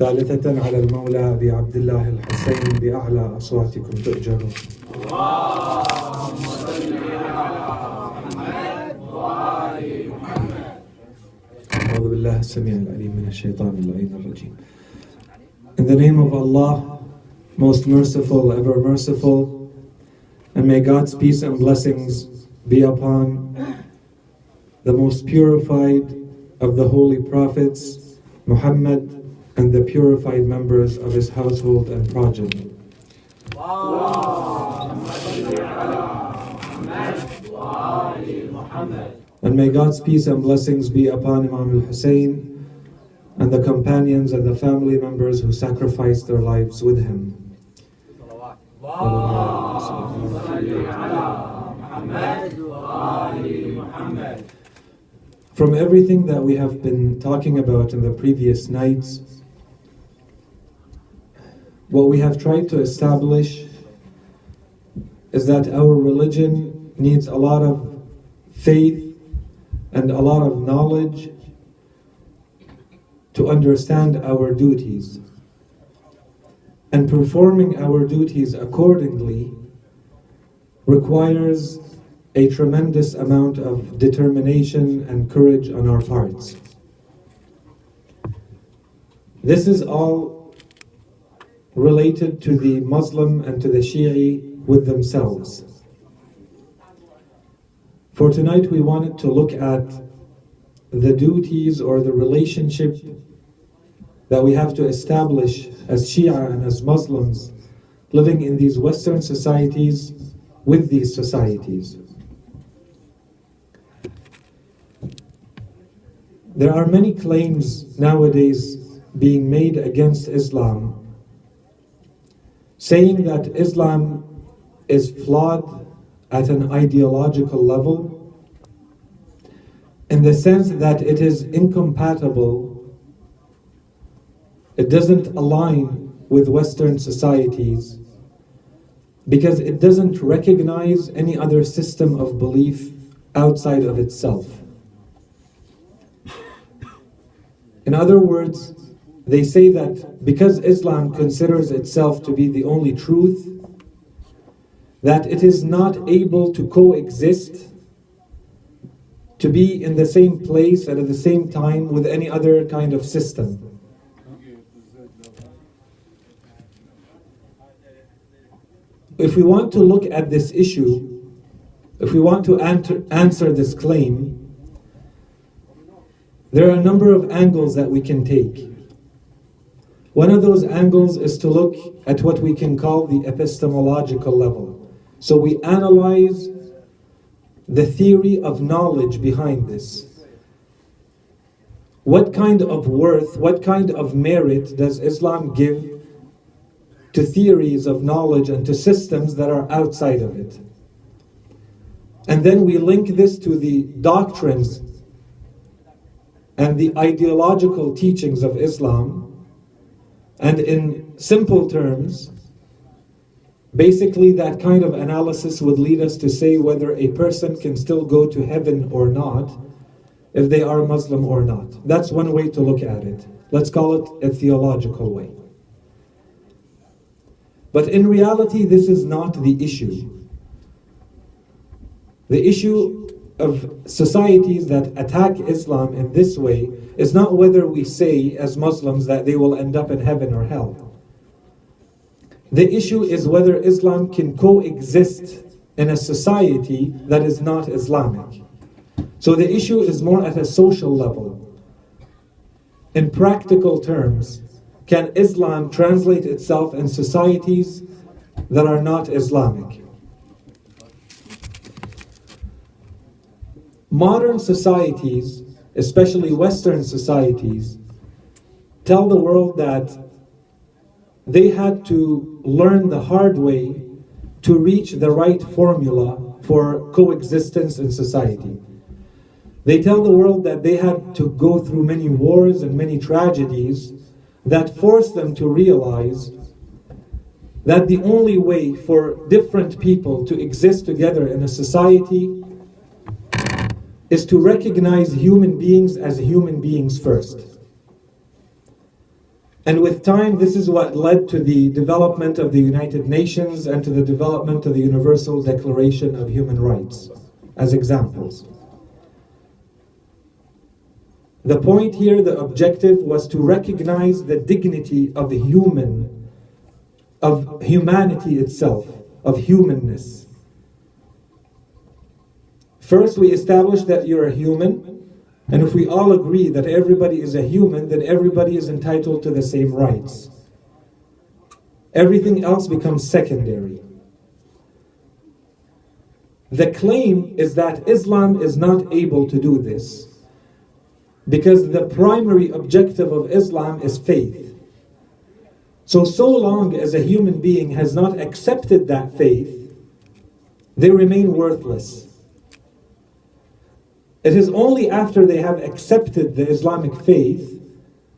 ثالثة على المولى بعبد الله الحسين بأعلى أصواتكم تؤجرون. اللهم صل على محمد وآل محمد. أعوذ بالله السميع العليم من الشيطان اللعين الرجيم. In the name of Allah, most merciful, ever merciful, and may God's peace and blessings be upon the most purified of the holy prophets, Muhammad, and the purified members of his household and progeny. And may God's peace and blessings be upon Imam al-Hussein and the companions and the family members who sacrificed their lives with him. From everything that we have been talking about in the previous nights, what we have tried to establish is that our religion needs a lot of faith and a lot of knowledge to understand our duties. And performing our duties accordingly requires a tremendous amount of determination and courage on our parts. This is all related to the Muslim and to the Shi'i with themselves. For tonight we wanted to look at the duties or the relationship that we have to establish as Shia and as Muslims living in these Western societies with these societies. There are many claims nowadays being made against Islam, saying that Islam is flawed at an ideological level, in the sense that it is incompatible, it doesn't align with Western societies, because it doesn't recognize any other system of belief outside of itself. In other words, they say that because Islam considers itself to be the only truth, that it is not able to coexist, to be in the same place and at the same time with any other kind of system. If we want to look at this issue, if we want to answer this claim, there are a number of angles that we can take. One of those angles is to look at what we can call the epistemological level. So we analyze the theory of knowledge behind this. What kind of worth, what kind of merit does Islam give to theories of knowledge and to systems that are outside of it? And then we link this to the doctrines and the ideological teachings of Islam. And in simple terms, basically that kind of analysis would lead us to say whether a person can still go to heaven or not, if they are Muslim or not. That's one way to look at it. Let's call it a theological way. But in reality, this is not the issue. The issue of societies that attack Islam in this way is not whether we say as Muslims that they will end up in heaven or hell. The issue is whether Islam can coexist in a society that is not Islamic. So the issue is more at a social level. In practical terms, can Islam translate itself in societies that are not Islamic? Modern societies, especially Western societies, tell the world that they had to learn the hard way to reach the right formula for coexistence in society. They tell the world that they had to go through many wars and many tragedies that forced them to realize that the only way for different people to exist together in a society is to recognize human beings as human beings first. And with time, this is what led to the development of the United Nations and to the development of the Universal Declaration of Human Rights, as examples. The point here, the objective, was to recognize the dignity of of humanity itself, of humanness. First, we establish that you're a human, and if we all agree that everybody is a human, then everybody is entitled to the same rights. Everything else becomes secondary. The claim is that Islam is not able to do this because the primary objective of Islam is faith. So long as a human being has not accepted that faith, they remain worthless. It is only after they have accepted the Islamic faith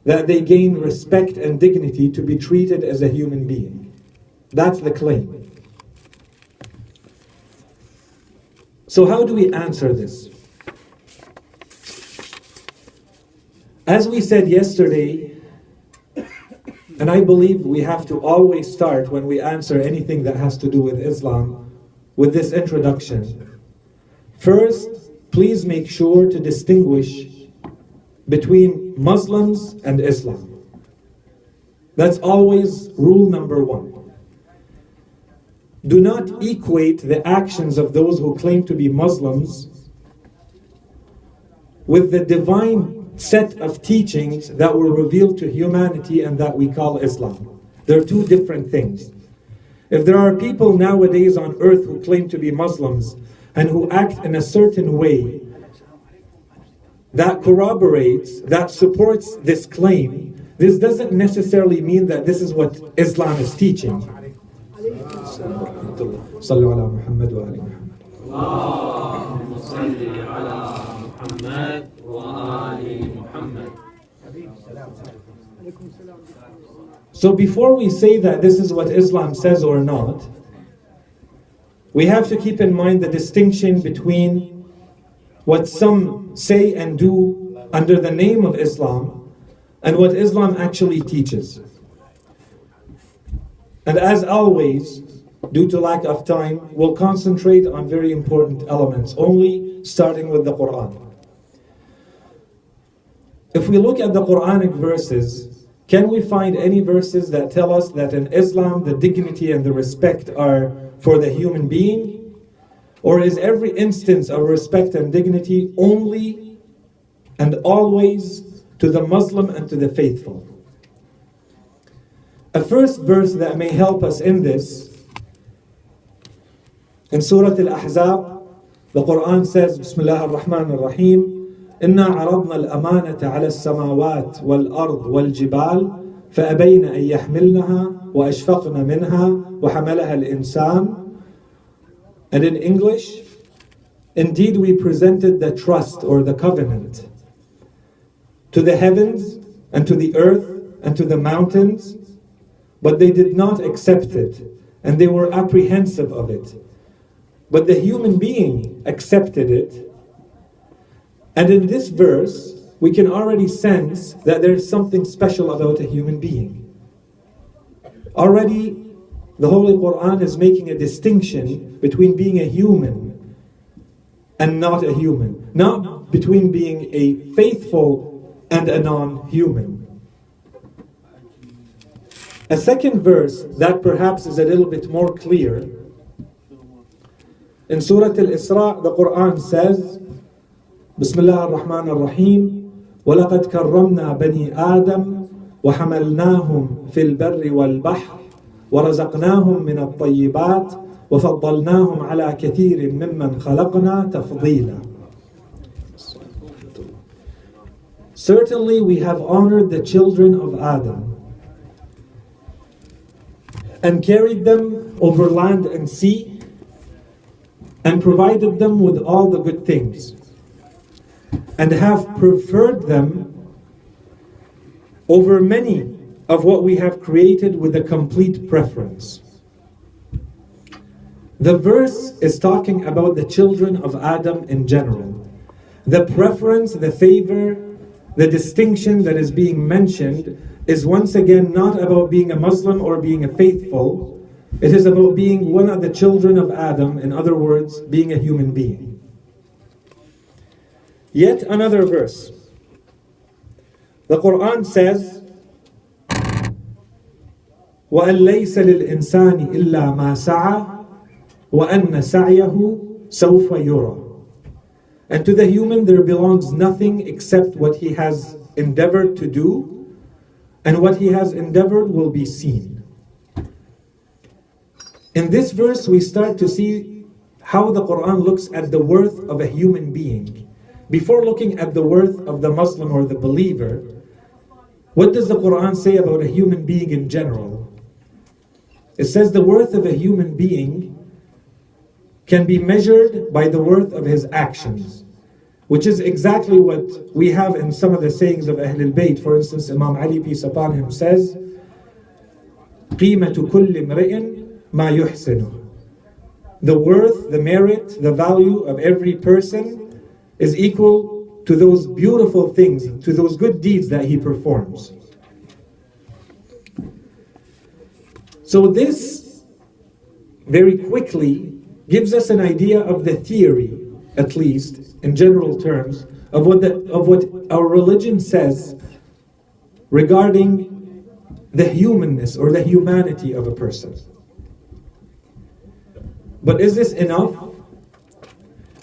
that they gain respect and dignity to be treated as a human being. That's the claim. So how do we answer this? As we said yesterday, and I believe we have to always start when we answer anything that has to do with Islam with this introduction. First, please make sure to distinguish between Muslims and Islam. That's always rule number one. Do not equate the actions of those who claim to be Muslims with the divine set of teachings that were revealed to humanity and that we call Islam. They're two different things. If there are people nowadays on earth who claim to be Muslims and who act in a certain way that corroborates, that supports this claim, this doesn't necessarily mean that this is what Islam is teaching. So before we say that this is what Islam says or not, we have to keep in mind the distinction between what some say and do under the name of Islam and what Islam actually teaches. And as always, due to lack of time, we'll concentrate on very important elements, only starting with the Quran. If we look at the Quranic verses, can we find any verses that tell us that in Islam the dignity and the respect are for the human being? Or is every instance of respect and dignity only and always to the Muslim and to the faithful? A first verse that may help us in this, in Surah Al-Ahzab, the Quran says, Bismillah ar-Rahman ar-Rahim, إِنَّا عَرَضْنَا الْأَمَانَةَ عَلَى السَّمَاوَاتِ وَالْأَرْضِ وَالْجِبَالِ فَأَبَيْنَ أَن يَحْمِلْنَهَا وَأَشْفَقْنَ مِنْهَا وَحَمَلَهَا الْإِنسَانُ. And in English, indeed we presented the trust or the covenant to the heavens and to the earth and to the mountains, but they did not accept it and they were apprehensive of it. But the human being accepted it. And in this verse, we can already sense that there's something special about a human being. Already, the Holy Quran is making a distinction between being a human and not a human. Not between being a faithful and a non-human. A second verse that perhaps is a little bit more clear. In Surah Al-Isra, the Quran says, Bismillah ar-Rahman ar-Rahim, وَلَقَدْ كَرَّمْنَا بَنِي آدَمَ وَحَمَلْنَاهُمْ فِي الْبَرِّ وَالْبَحْرِ وَرَزَقْنَاهُمْ مِنَ الطَّيِّبَاتِ وَفَضَّلْنَاهُمْ عَلَى كَثِيرٍ مِّمَّنْ خَلَقْنَا تَفْضِيلًا. Certainly we have honored the children of Adam and carried them over land and sea and provided them with all the good things, and have preferred them over many of what we have created with a complete preference. The verse is talking about the children of Adam in general. The preference, the favor, the distinction that is being mentioned is once again not about being a Muslim or being a faithful. It is about being one of the children of Adam, in other words, being a human being. Yet another verse. The Quran says, وَأَن لَيْسَ لِلْإِنسَانِ إِلَّا مَا سَعَى وَأَنَّ سَعْيَهُ سَوْفَ يُرَى. And to the human there belongs nothing except what he has endeavored to do, and what he has endeavored will be seen. In this verse we start to see how the Quran looks at the worth of a human being. Before looking at the worth of the Muslim or the believer, what does the Quran say about a human being in general? It says the worth of a human being can be measured by the worth of his actions, which is exactly what we have in some of the sayings of Ahlul Bayt. For instance, Imam Ali, peace upon him, says, قِيمَةُ كُلِّ امْرِئٍ مَا يُحْسِنُهُ. The worth, the merit, the value of every person is equal to those beautiful things, to those good deeds that he performs. So this, very quickly, gives us an idea of the theory, at least in general terms, of what our religion says regarding the humanness or the humanity of a person. But is this enough?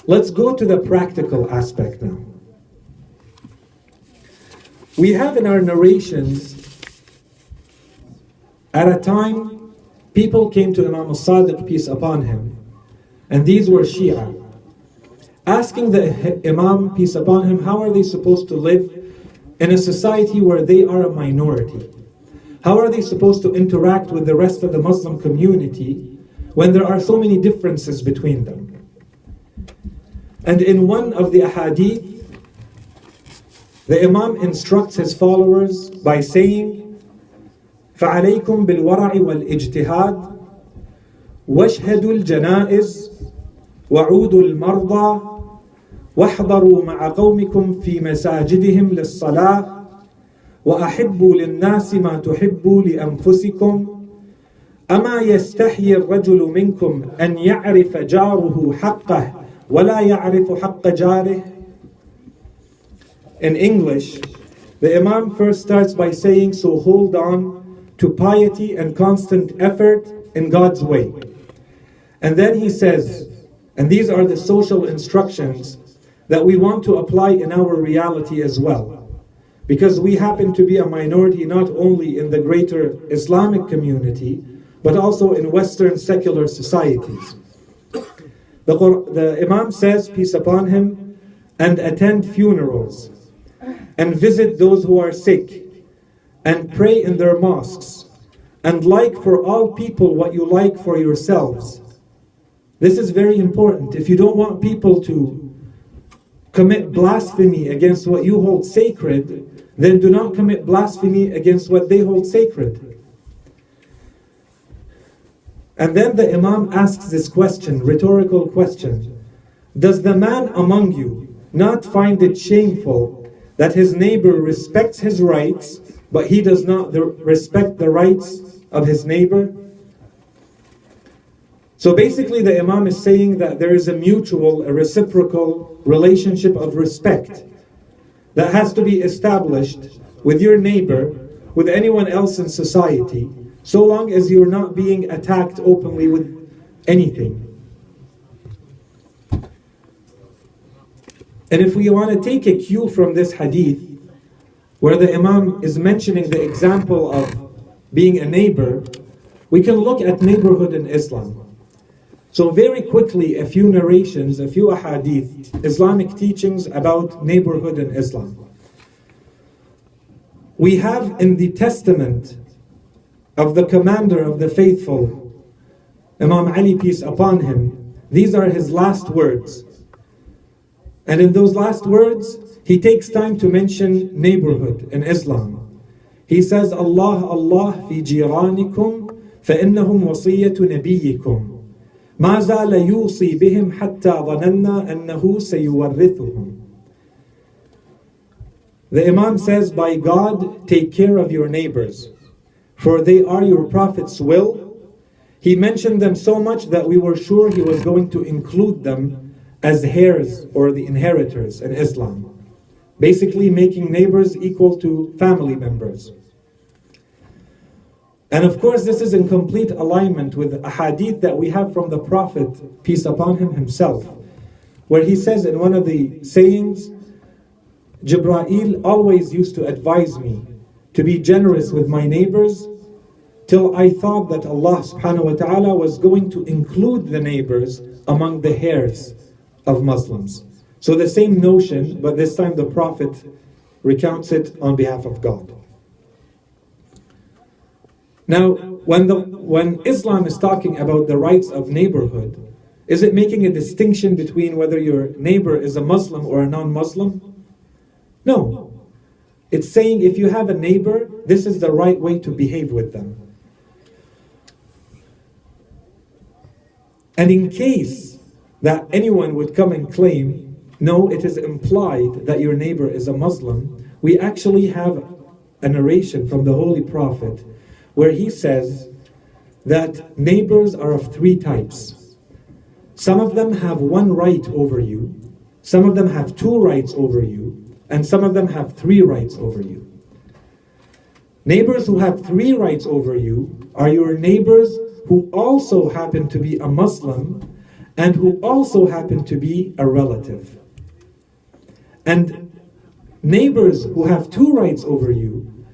Let's go to the practical aspect now. We have in our narrations, at a time, people came to Imam al-Sadiq, peace upon him, and these were Shia, asking the Imam, peace upon him, how are they supposed to live in a society where they are a minority? How are they supposed to interact with the rest of the Muslim community when there are so many differences between them? And in one of the ahadith, the Imam instructs his followers by saying, فَعَلَيْكُمْ بِالْوَرَعِ وَالْإِجْتِهَادِ وَاشْهَدُوا الْجَنَائِزِ وَعُودُوا الْمَرْضَى وَاحْضَرُوا مَعَ قَوْمِكُمْ فِي مَسَاجِدِهِمْ لِلصَّلَاةِ وَأَحِبُّوا لِلنَّاسِ مَا تُحِبُّوا لِأَنفُسِكُمْ أَمَا يَسْتَحْيِي الرَّجُلُ مِنْكُمْ أَنْ يَعْرِفَ جَارُهُ حَقَّهُ وَلَا يَعْرِفُ حَقَّ جَارِهِ. In English, the Imam first starts by saying, so hold on to piety and constant effort in God's way. And then he says, and these are the social instructions that we want to apply in our reality as well. Because we happen to be a minority not only in the greater Islamic community, but also in Western secular societies. The Imam says, peace upon him, and attend funerals, and visit those who are sick, and pray in their mosques, and like for all people what you like for yourselves. This is very important. If you don't want people to commit blasphemy against what you hold sacred, then do not commit blasphemy against what they hold sacred. And then the Imam asks this question, rhetorical question. Does the man among you not find it shameful that his neighbor respects his rights, but he does not respect the rights of his neighbor? So basically the Imam is saying that there is a mutual, a reciprocal relationship of respect that has to be established with your neighbor, with anyone else in society, so long as you're not being attacked openly with anything. And if we want to take a cue from this hadith, where the Imam is mentioning the example of being a neighbor, we can look at neighborhood in Islam. So very quickly, a few narrations, a few ahadith, Islamic teachings about neighborhood in Islam. We have in the testament of the commander of the faithful, Imam Ali, peace upon him, these are his last words. And in those last words, he takes time to mention neighborhood in Islam. He says, Allah, Allah fi jiranikum, فإنهم وصية نبيكم. ما زال يوصي بهم حتى ظننا أنه سيورثهم. The Imam says, by God, take care of your neighbors, for they are your Prophet's will. He mentioned them so much that we were sure he was going to include them as heirs or the inheritors in Islam. Basically making neighbors equal to family members. And of course this is in complete alignment with a hadith that we have from the Prophet, peace upon him, himself, where he says in one of the sayings, Jibreel always used to advise me to be generous with my neighbors, till I thought that Allah subhanahu wa ta'ala was going to include the neighbors among the heirs of Muslims. So the same notion, but this time the Prophet recounts it on behalf of God. Now, when Islam is talking about the rights of neighborhood, is it making a distinction between whether your neighbor is a Muslim or a non-Muslim? No. It's saying if you have a neighbor, this is the right way to behave with them. And in case that anyone would come and claim, no, it is implied that your neighbor is a Muslim, we actually have a narration from the Holy Prophet where he says that neighbors are of three types. Some of them have one right over you, some of them have two rights over you, and some of them have three rights over you. Neighbors who have three rights over you are your neighbors who also happen to be a Muslim and who also happen to be a relative. And neighbors who have two rights over you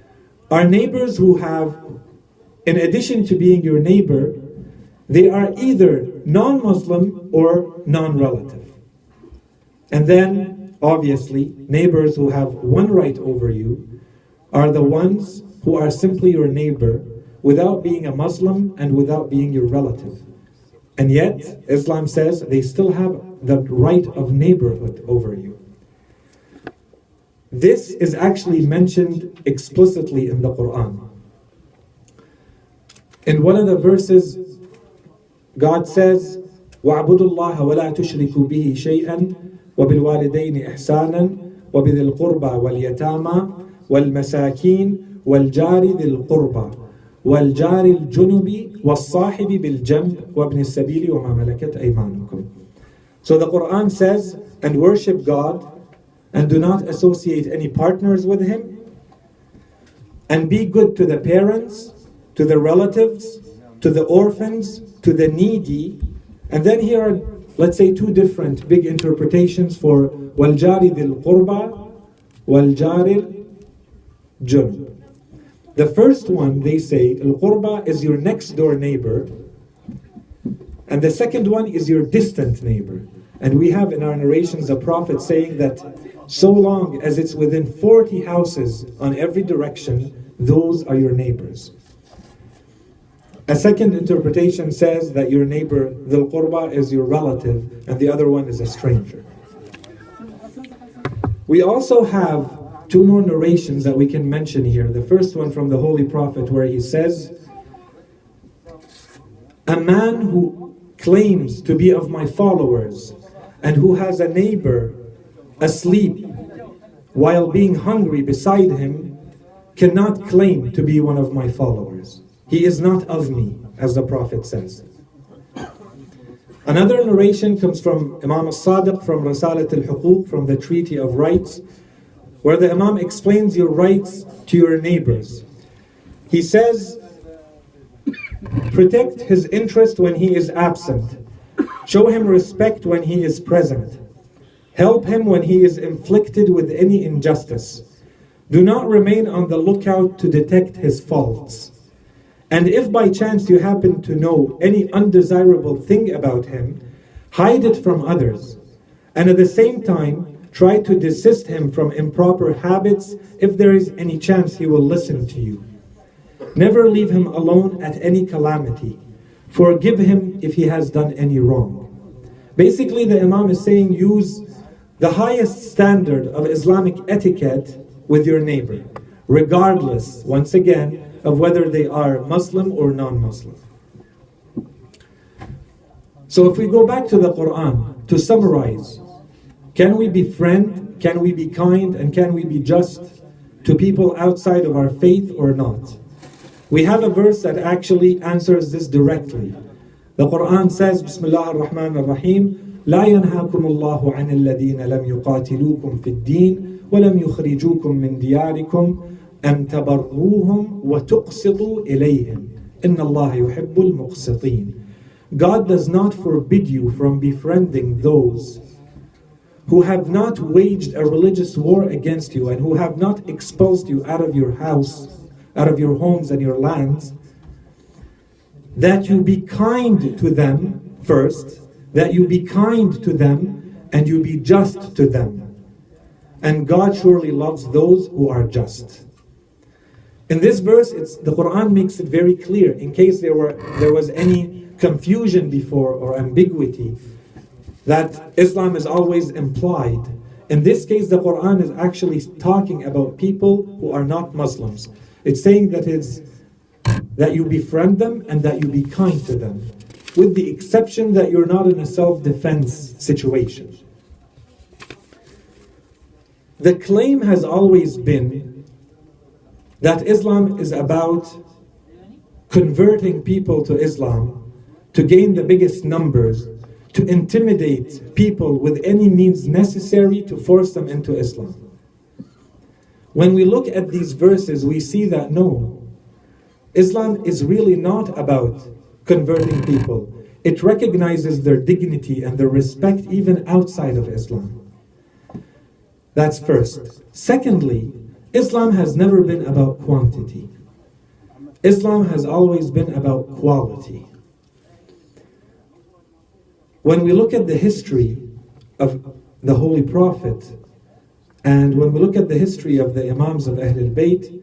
are neighbors who have, in addition to being your neighbor, they are either non-Muslim or non-relative. And then, obviously, neighbors who have one right over you are the ones who are simply your neighbor without being a Muslim and without being your relative. And yet, Islam says they still have the right of neighborhood over you. This is actually mentioned explicitly in the Quran. In one of the verses, God says, وَاعْبُدُوا اللَّهَ وَلَا تُشْرِكُوا بِهِ شَيْئًا وَبِالْوَالِدَيْنِ إِحْسَانًا وَبِذِي الْقُرْبَى وَالْيَتَامَى وَالْمَسَاكِينِ وَالْجَارِ ذِي الْقُرْبَى وَالْجَارِ الْجُنُبِ وَالصَّاحِبِ بِالْجَنْبِ وَابْنِ السَّبِيلِ وَمَا مَلَكَتْ أَيْمَانُكُمْ. So the Quran says, and worship God, and do not associate any partners with Him, and be good to the parents, to the relatives, to the orphans, to the needy. And then here are, let's say, two different big interpretations for وَالْجَارِ ذِي الْقُرْبَى وَالْجَارِ الْجُنُبِ. The first one, they say, al-qurba is your next door neighbor, and the second one is your distant neighbor. And we have in our narrations a prophet saying that so long as it's within 40 houses on every direction, those are your neighbors. A second interpretation says that your neighbor, dhul qurba, is your relative, and the other one is a stranger. We also have two more narrations that we can mention here. The first one from the Holy Prophet, where he says, a man who claims to be of my followers and who has a neighbor asleep while being hungry beside him cannot claim to be one of my followers. He is not of me, as the Prophet says. Another narration comes from Imam al-Sadiq from Risalat al-Huquq, from the Treaty of Rights, where the Imam explains your rights to your neighbors. He says, protect his interest when he is absent. Show him respect when he is present. Help him when he is inflicted with any injustice. Do not remain on the lookout to detect his faults. And if by chance you happen to know any undesirable thing about him, hide it from others. And at the same time, try to desist him from improper habits if there is any chance he will listen to you. Never leave him alone at any calamity. Forgive him if he has done any wrong. Basically, the Imam is saying use the highest standard of Islamic etiquette with your neighbor, regardless, once again, of whether they are Muslim or non-Muslim. So if we go back to the Quran, to summarize, can we befriend can we be kind and can we be just to people outside of our faith or not? We have a verse that actually answers this directly. The Quran says, Bismillah ar-Rahman ar-Rahim, لا ينهاكم الله عن الذين لم يقاتلوكم في الدين ولم يخرجوكم من دياركم أن تبروهم وتقسطوا إليهم إن الله يحب المقسطين. God does not forbid you from befriending those who have not waged a religious war against you and who have not expulsed you out of your house, out of your homes and your lands, that you be kind to them first, that you be kind to them and you be just to them. And God surely loves those who are just. In this verse, the Quran makes it very clear, in case there was any confusion before or ambiguity, that Islam is always implied. In this case, the Quran is actually talking about people who are not Muslims. It's saying that you befriend them and that you be kind to them, with the exception that you're not in a self-defense situation. The claim has always been that Islam is about converting people to Islam, to gain the biggest numbers, to intimidate people with any means necessary to force them into Islam. When we look at these verses, we see that no, Islam is really not about converting people. It recognizes their dignity and their respect even outside of Islam. That's first. Secondly, Islam has never been about quantity. Islam has always been about quality. When we look at the history of the Holy Prophet, and when we look at the history of the Imams of Ahlul Bayt,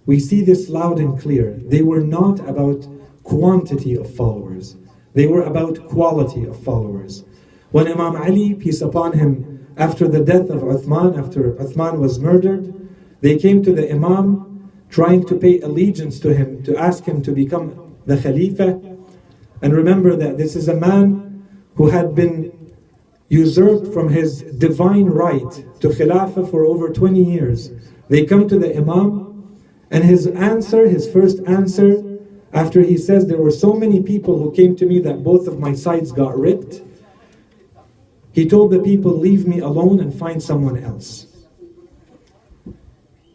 we see this loud and clear. They were not about quantity of followers. They were about quality of followers. When Imam Ali, peace upon him, after the death of Uthman, after Uthman was murdered, they came to the Imam trying to pay allegiance to him, to ask him to become the Khalifa. And remember that this is a man who had been usurped from his divine right to Khilafah for over 20 years. They come to the Imam, and his first answer, after he says, there were so many people who came to me that both of my sides got ripped, he told the people, leave me alone and find someone else.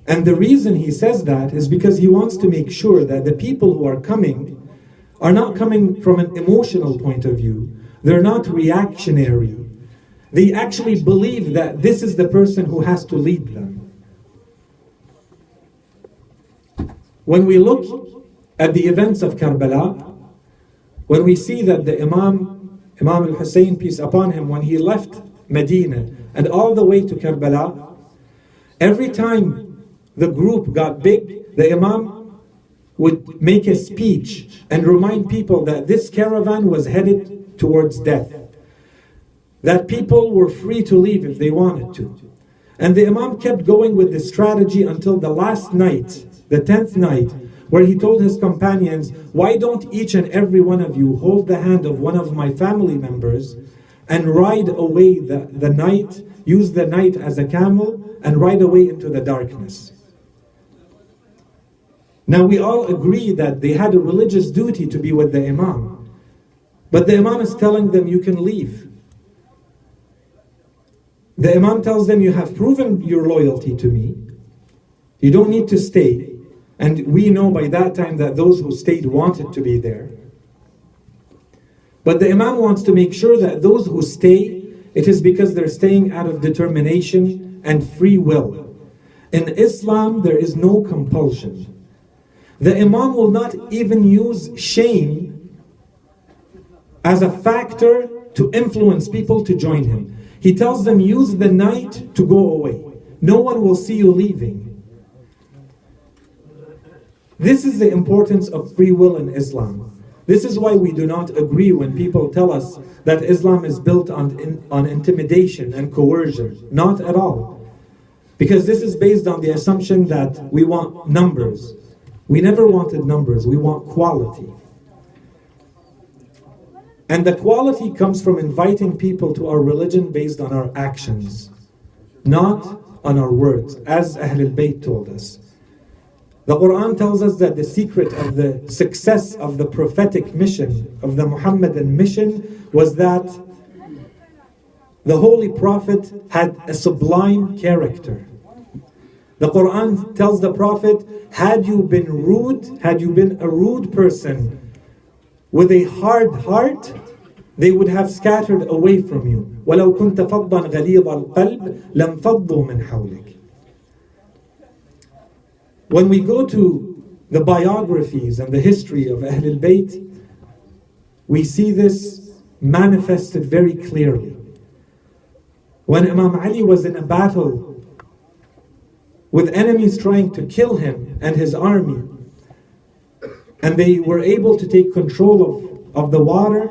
And the reason he says that is because he wants to make sure that the people who are coming are not coming from an emotional point of view. They're not reactionary. They actually believe that this is the person who has to lead them. When we look at the events of Karbala, when we see that the Imam Al-Hussein, peace upon him, when he left Medina and all the way to Karbala, every time the group got big, the Imam would make a speech and remind people that this caravan was headed towards death, that people were free to leave if they wanted to. And the Imam kept going with this strategy until the last night, the 10th night, where he told his companions, why don't each and every one of you hold the hand of one of my family members and ride away the night, use the night as a camel, and ride away into the darkness. Now we all agree that they had a religious duty to be with the Imam. But the Imam is telling them, you can leave. The Imam tells them, you have proven your loyalty to me. You don't need to stay. And we know by that time that those who stayed wanted to be there. But the Imam wants to make sure that those who stay, it is because they're staying out of determination and free will. In Islam, there is no compulsion. The Imam will not even use shame as a factor to influence people to join him. He tells them, use the night to go away. No one will see you leaving. This is the importance of free will in Islam. This is why we do not agree when people tell us that Islam is built on intimidation and coercion. Not at all. Because this is based on the assumption that we want numbers. We never wanted numbers, we want quality. And the quality comes from inviting people to our religion based on our actions. not on our words, as Ahlul Bayt told us. The Quran tells us that the secret of the success of the prophetic mission, of the Muhammadan mission, was that the Holy Prophet had a sublime character. The Quran tells the Prophet, had you been rude, had you been a rude person with a hard heart, they would have scattered away from you. وَلَوْ كُنْتَ فَضًّا غَلِيظَ الْقَلْبِ لَانْفَضُّوا مِنْ حَوْلِكَ. When we go to the biographies and the history of Ahlul Bayt, we see this manifested very clearly. When Imam Ali was in a battle with enemies trying to kill him and his army, and they were able to take control of the water,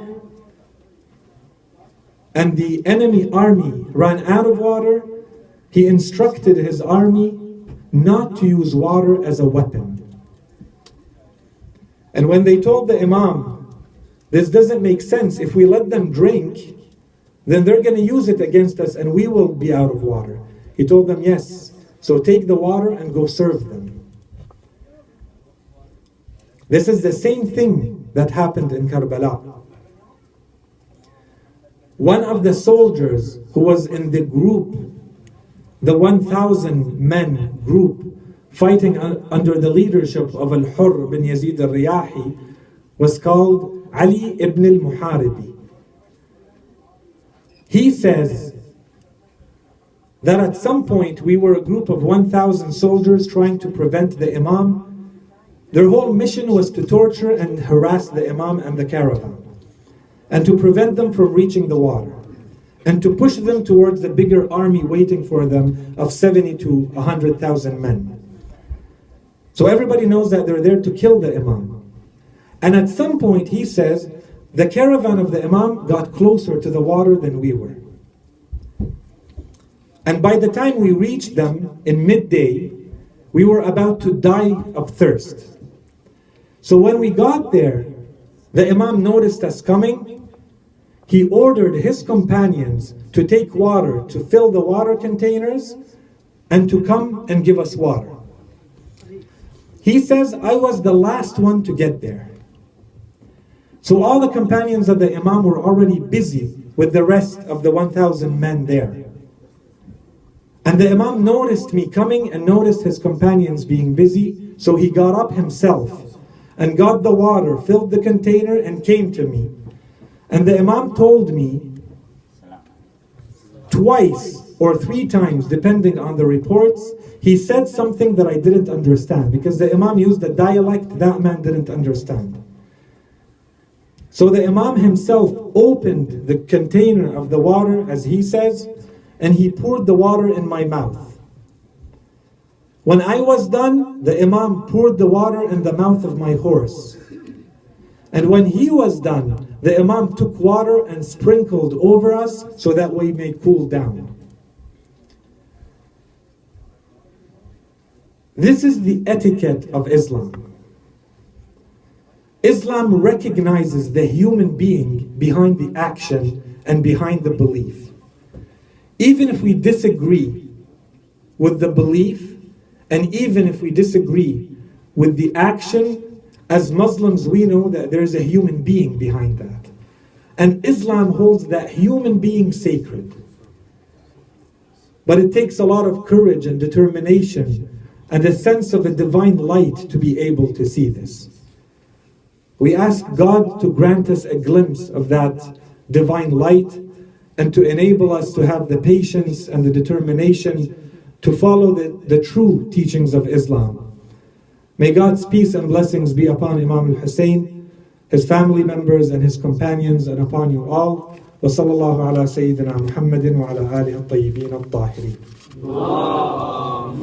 and the enemy army ran out of water, he instructed his army not to use water as a weapon. And when they told the Imam, this doesn't make sense, if we let them drink, then they're going to use it against us and we will be out of water. He told them, yes, so take the water and go serve them. This is the same thing that happened in Karbala. One of the soldiers who was in the group, the 1,000 men group fighting under the leadership of Al-Hurr bin Yazid al-Riyahi, was called Ali ibn al-Muharibi. He says that at some point we were a group of 1,000 soldiers trying to prevent the Imam. Their whole mission was to torture and harass the Imam and the caravan, and to prevent them from reaching the water, and to push them towards the bigger army waiting for them of 70 to 100,000 men. So everybody knows that they're there to kill the Imam. And at some point, he says, the caravan of the Imam got closer to the water than we were. And by the time we reached them in midday, we were about to die of thirst. So when we got there, the Imam noticed us coming. He ordered his companions to take water, to fill the water containers, and to come and give us water. He says, I was the last one to get there. So all the companions of the Imam were already busy with the rest of the 1,000 men there. And the Imam noticed me coming and noticed his companions being busy, so he got up himself and got the water, filled the container, and came to me. And the Imam told me twice or 3 times, depending on the reports, he said something that I didn't understand, because the Imam used a dialect that man didn't understand. So the Imam himself opened the container of the water, as he says, and he poured the water in my mouth. When I was done, the Imam poured the water in the mouth of my horse. And when he was done, the Imam took water and sprinkled over us so that we may cool down. This is the etiquette of Islam. Islam recognizes the human being behind the action and behind the belief. Even if we disagree with the belief, and even if we disagree with the action, as Muslims we know that there is a human being behind that. And Islam holds that human being sacred. But it takes a lot of courage and determination and a sense of a divine light to be able to see this. We ask God to grant us a glimpse of that divine light and to enable us to have the patience and the determination to follow the true teachings of Islam. May God's peace and blessings be upon Imam Al-Hussein, his family members and his companions, and upon you all. Wa sallallahu ala Sayyidina Muhammadin wa ala alihi at-tayyibin at-tahirin.